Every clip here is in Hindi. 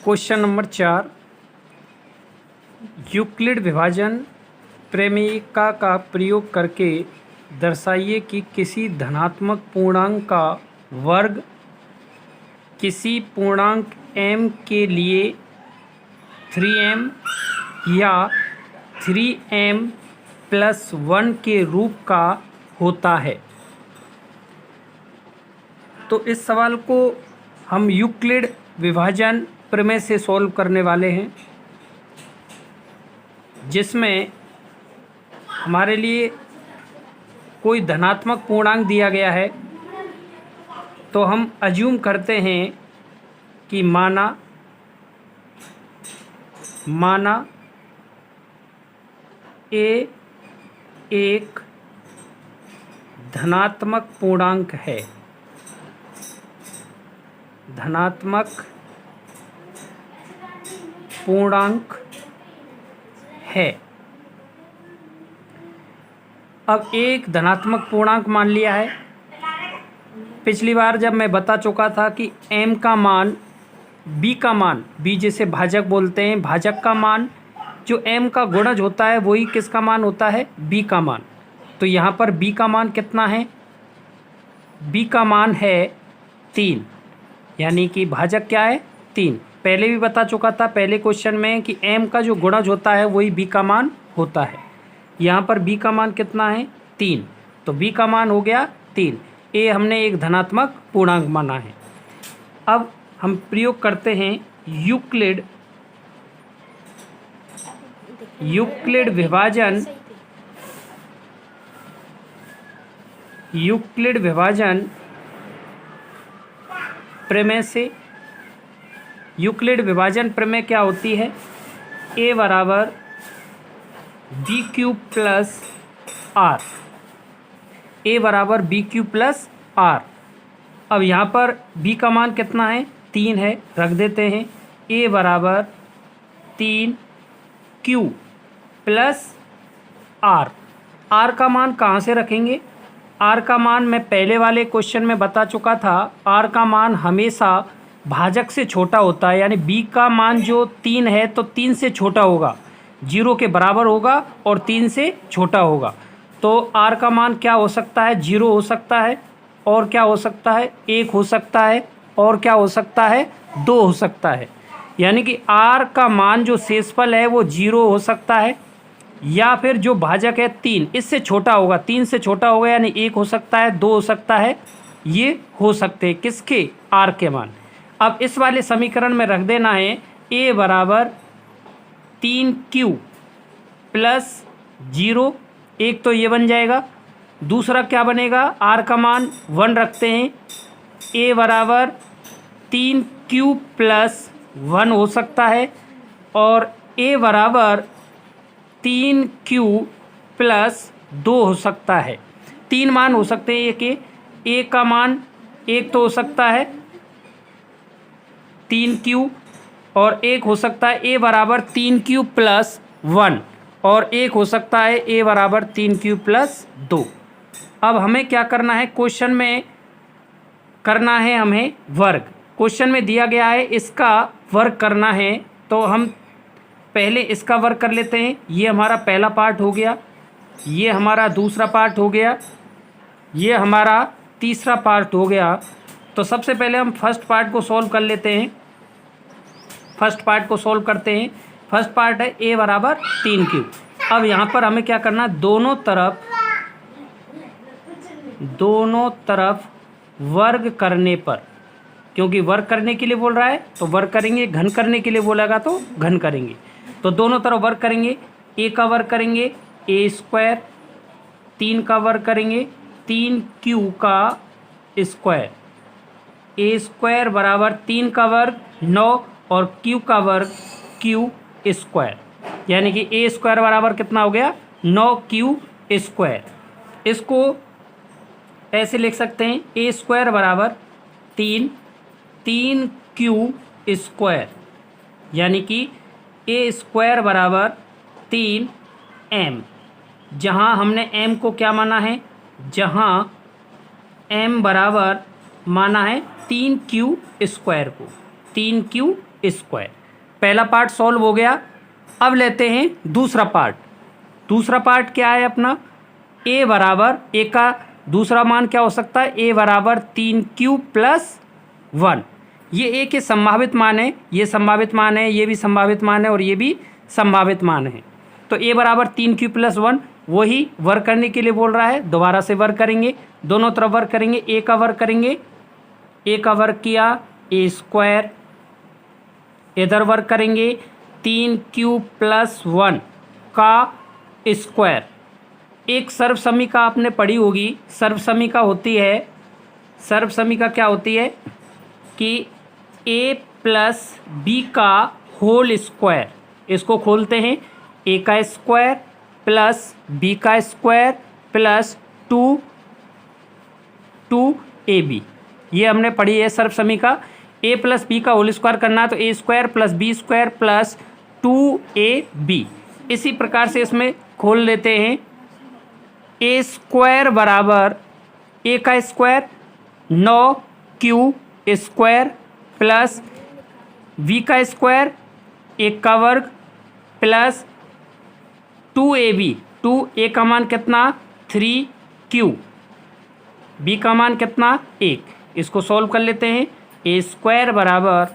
क्वेश्चन नंबर 4, यूक्लिड विभाजन प्रमेयिका का प्रयोग करके दर्शाइए कि किसी धनात्मक पूर्णांक का वर्ग किसी पूर्णांक m के लिए 3m या 3m प्लस 1 के रूप का होता है। तो इस सवाल को हम यूक्लिड विभाजन प्रमेय से सॉल्व करने वाले हैं, जिसमें हमारे लिए कोई धनात्मक पूर्णांक दिया गया है। तो हम अज्यूम करते हैं कि माना ए एक धनात्मक पूर्णांक है, धनात्मक पूर्णांक है। अब एक धनात्मक पूर्णांक मान लिया है। पिछली बार जब मैं बता चुका था कि m का मान b का मान, b जिसे भाजक बोलते हैं, भाजक का मान जो m का गुणज होता है वही किसका मान होता है, b का मान। तो यहाँ पर b का मान कितना है, b का मान है 3, यानी कि भाजक क्या है 3। पहले भी बता चुका था पहले क्वेश्चन में कि m का जो गुणज होता है वही b का मान होता है। यहाँ पर b का मान कितना है 3, तो b का मान हो गया 3। ए हमने एक धनात्मक पूर्णांक माना है। अब हम प्रयोग करते हैं यूक्लिड विभाजन प्रमेय से। यूक्लिड विभाजन प्रमेय क्या होती है, a बराबर B cube plus R, a बराबर बी क्यूब प्लस आर। अब यहाँ पर b का मान कितना है 3 है, रख देते हैं a बराबर 3 क्यू प्लस आर। आर का मान कहाँ से रखेंगे, आर का मान मैं पहले वाले क्वेश्चन में बता चुका था, आर का मान हमेशा भाजक से छोटा होता है। यानी b का मान जो 3 है तो 3 से छोटा होगा, 0 के बराबर होगा और 3 से छोटा होगा। तो r का मान क्या हो सकता है, 0 हो सकता है, और क्या हो सकता है 1 हो सकता है, और क्या हो सकता है 2 हो सकता है। यानी कि r का मान जो शेषफल है वो 0 हो सकता है, या फिर जो भाजक है 3 इससे छोटा होगा, 3 से छोटा होगा, यानी 1 हो सकता है, 2 हो सकता है, ये हो सकते हैं किसके, r के मान। अब इस वाले समीकरण में रख देना है a बराबर 3q प्लस 0, एक तो ये बन जाएगा, दूसरा क्या बनेगा, r का मान 1 रखते हैं, a बराबर 3q प्लस 1 हो सकता है, और a बराबर 3q प्लस 2 हो सकता है। 3 मान हो सकते हैं एक a का मान 1 तो हो सकता है 3q, और 1 हो सकता है a बराबर 3q प्लस 1, और 1 हो सकता है a बराबर 3q प्लस 2। अब हमें क्या करना है, क्वेश्चन में करना है हमें वर्ग। क्वेश्चन में दिया गया है इसका वर्ग करना है, तो हम पहले इसका वर्ग कर लेते हैं। ये हमारा पहला पार्ट हो गया, ये हमारा दूसरा पार्ट हो गया, ये हमारा तीसरा पार्ट हो गया। तो सबसे पहले हम फर्स्ट पार्ट को सॉल्व कर लेते हैं। फर्स्ट पार्ट को सॉल्व करते हैं। फर्स्ट पार्ट है a बराबर 3q। अब यहाँ पर हमें क्या करना, दोनों तरफ वर्ग करने पर, क्योंकि वर्ग करने के लिए बोल रहा है तो वर्ग करेंगे, घन करने के लिए बोलेगा तो घन करेंगे। तो दोनों तरफ वर्ग करेंगे, a का वर्ग करेंगे a स्क्वायर, 3 का वर्ग करेंगे 3q का स्क्वायर, a स्क्वायर बराबर 3 का वर्ग 9 और q का वर्ग q स्क्वायर, यानी कि a स्क्वायर बराबर कितना हो गया 9q स्क्वायर। इसको ऐसे लिख सकते हैं a स्क्वायर बराबर 3q स्क्वायर, यानी कि a स्क्वायर बराबर 3m, जहां हमने m को क्या माना है, जहां m बराबर माना है 3q स्क्वायर को, 3q स्क्वायर। पहला पार्ट सॉल्व हो गया। अब लेते हैं दूसरा पार्ट। दूसरा पार्ट क्या है अपना, ए बराबर, ए का दूसरा मान क्या हो सकता है, ए बराबर 3q प्लस 1। ये ए के संभावित मान है, ये संभावित मान है, ये भी संभावित मान है और ये भी संभावित मान है। तो ए बराबर 3q प्लस 1 वही वर्क करने के लिए बोल रहा है। दोबारा से वर्क करेंगे, दोनों तरफ वर्क करेंगे। ए का वर्क करेंगे, ए का वर्क किया ए स्क्वायर, इधर वर्क करेंगे 3q प्लस 1 का स्क्वायर। एक सर्वसमीका आपने पढ़ी होगी, सर्वसमीका होती है, सर्वसमीका क्या होती है कि a प्लस बी का होल स्क्वायर। इसको खोलते हैं, a का स्क्वायर प्लस b का स्क्वायर प्लस 2ab। ये हमने पढ़ी है सर्वसमीका। a प्लस बी का होल स्क्वायर करना है तो a square plus B square plus 2ab। इसी प्रकार से इसमें खोल लेते हैं, a स्क्वायर बराबर a का square 9q square plus v का स्क्वायर 1 का वर्ग प्लस 2ab। 2a का मान कितना 3q, b का मान कितना 1। इसको सॉल्व कर लेते हैं, a स्क्वायर बराबर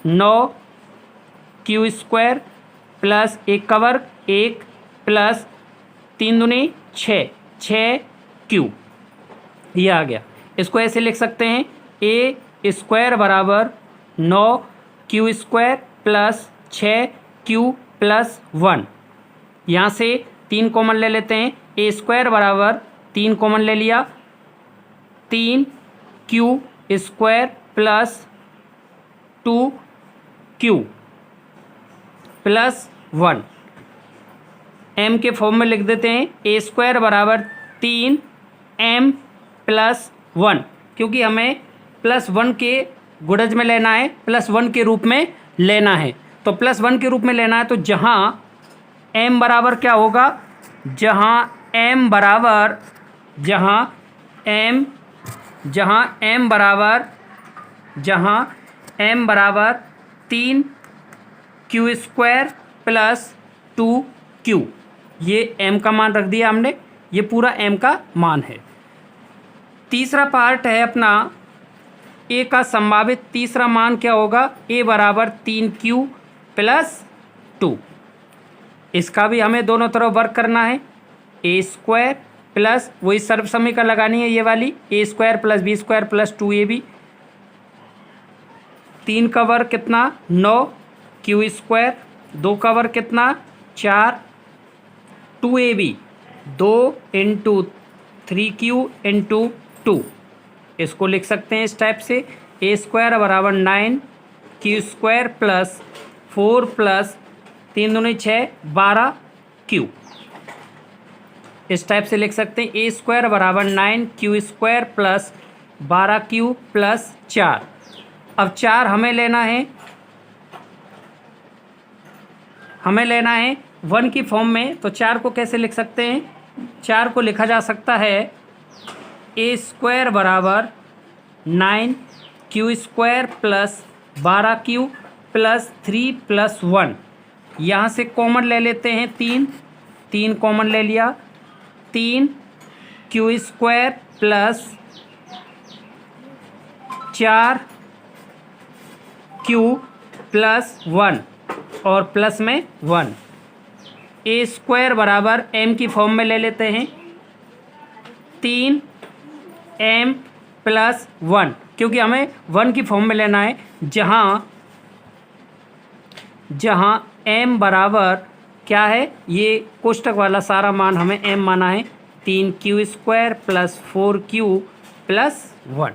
9q स्क्वायर प्लस 1 का वर्ग 1 प्लस 3 दूनी 6, 6q, ये आ गया। इसको ऐसे लिख सकते हैं, a स्क्वायर बराबर 9q square plus 6q plus 1। यहाँ से 3 कॉमन ले लेते हैं, a स्क्वायर बराबर 3 कॉमन ले लिया, 3q square plus 2q plus 1। m के फॉर्म में लिख देते हैं, a स्क्वायर बराबर 3m प्लस 1, क्योंकि हमें प्लस 1 के गुणज में लेना है, प्लस 1 के रूप में लेना है। तो प्लस 1 के रूप में लेना है तो जहाँ m बराबर क्या होगा, जहाँ m बराबर, जहाँ m बराबर 3q स्क्वायर प्लस 2q, ये m का मान रख दिया हमने, ये पूरा m का मान है। तीसरा पार्ट है अपना, a का संभावित तीसरा मान क्या होगा, a बराबर 3q प्लस 2। इसका भी हमें दोनों तरफ वर्क करना है, a स्क्वायर प्लस वही सर्वसमीका लगानी है, ये वाली a square plus B square plus 2ab। 3 का वर्ग कितना 9q स्क्वायर, 2 का वर्ग कितना 4, 2ab, 2 इंटू 3q इंटू 2। इसको लिख सकते हैं इस टाइप से, a स्क्वायर बराबर 9q स्क्वायर प्लस 4 प्लस 3 दूनी 6, 12q। इस टाइप से लिख सकते हैं, a स्क्वायर बराबर 9q square plus 12q plus 4। अब 4 हमें लेना है, हमें लेना है 1 की फॉर्म में। तो 4 को कैसे लिख सकते हैं, 4 को लिखा जा सकता है a स्क्वायर बराबर 9q square plus 12q plus 3 plus 1। यहाँ से कॉमन ले लेते हैं 3 कॉमन ले लिया, 3q square plus 4q plus 1 और प्लस में 1। a स्क्वायर बराबर m की फॉर्म में ले लेते हैं, 3m प्लस 1, क्योंकि हमें 1 की फॉर्म में लेना है, जहाँ m बराबर क्या है, ये कोष्टक वाला सारा मान हमें m माना है, 3q square plus 4q plus 1।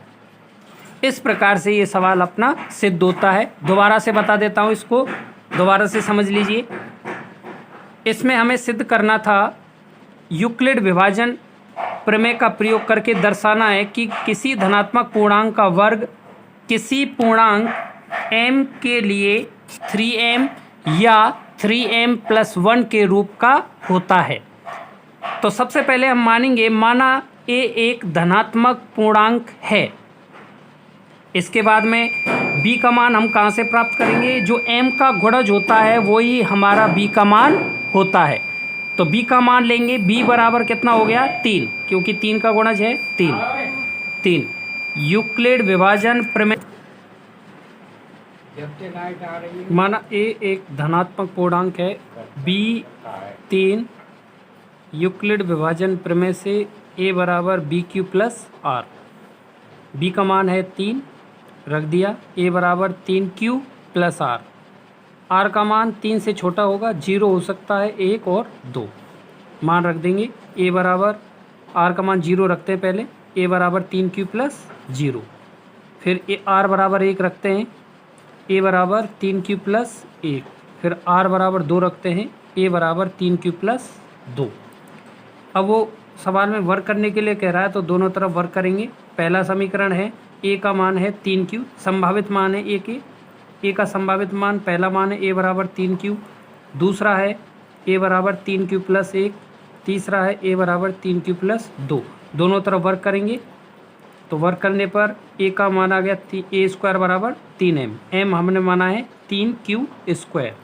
इस प्रकार से ये सवाल अपना सिद्ध होता है। दोबारा से बता देता हूँ, इसको दोबारा से समझ लीजिए। इसमें हमें सिद्ध करना था, यूक्लिड विभाजन प्रमेय का प्रयोग करके दर्शाना है कि किसी धनात्मक पूर्णांक का वर्ग किसी पूर्णांक m के लिए 3m या 3m प्लस 1 के रूप का होता है। तो सबसे पहले हम मानेंगे, माना a एक धनात्मक पूर्णांक है। इसके बाद में बी का मान हम कहाँ से प्राप्त करेंगे? जो एम का गुणज होता है वही हमारा बी का मान होता है। तो बी का मान लेंगे, बी बराबर कितना हो गया? 3, क्योंकि 3 का गुणज है 3। यूक्लिड विभाजन प्रमेय माना ए एक धनात्मक पूर्णांक है, बी 3, यूक्लिड विभाजन प्रमेय से ए बराबर B Q plus R. B का मान है 3, रख दिया, ए बराबर 3q प्लस आर। आर का मान 3 से छोटा होगा, 0 हो सकता है, 1 और 2 मान रख देंगे। ए बराबर, आर का मान 0 रखते हैं पहले, ए बराबर 3q प्लस 0। फिर ए आर बराबर 1 रखते हैं, ए बराबर 3q प्लस 1। फिर आर बराबर 2 रखते हैं, ए बराबर 3q प्लस 2। अब वो सवाल में वर्क करने के लिए कह रहा है तो दोनों तरफ वर्क करेंगे। पहला समीकरण है, ए का मान है 3q, संभावित मान है ए के, ए का संभावित मान पहला मान है ए बराबर 3q, दूसरा है ए बराबर 3q प्लस 1, तीसरा है ए बराबर 3q प्लस 2। दोनों तरफ वर्क करेंगे तो वर्क करने पर ए का मान आ गया ए स्क्वायर बराबर 3m, m हमने माना है 3q स्क्वायर।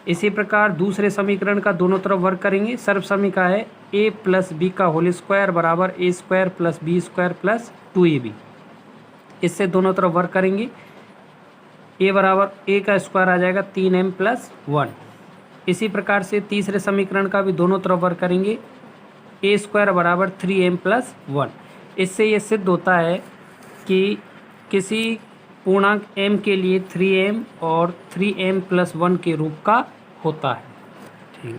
इसी प्रकार दूसरे समीकरण का दोनों तरफ वर्क करेंगे। सर्व समीकरण है a प्लस बी का होल स्क्वायर बराबर a square plus B square plus 2ab। इससे दोनों तरफ वर्क करेंगे, a बराबर a का स्क्वायर आ जाएगा 3m प्लस 1। इसी प्रकार से तीसरे समीकरण का भी दोनों तरफ वर्क करेंगे, a स्क्वायर बराबर 3m प्लस 1। इससे ये सिद्ध होता है कि किसी पूर्णांक m के लिए 3m और 3m प्लस 1 के रूप का होता है।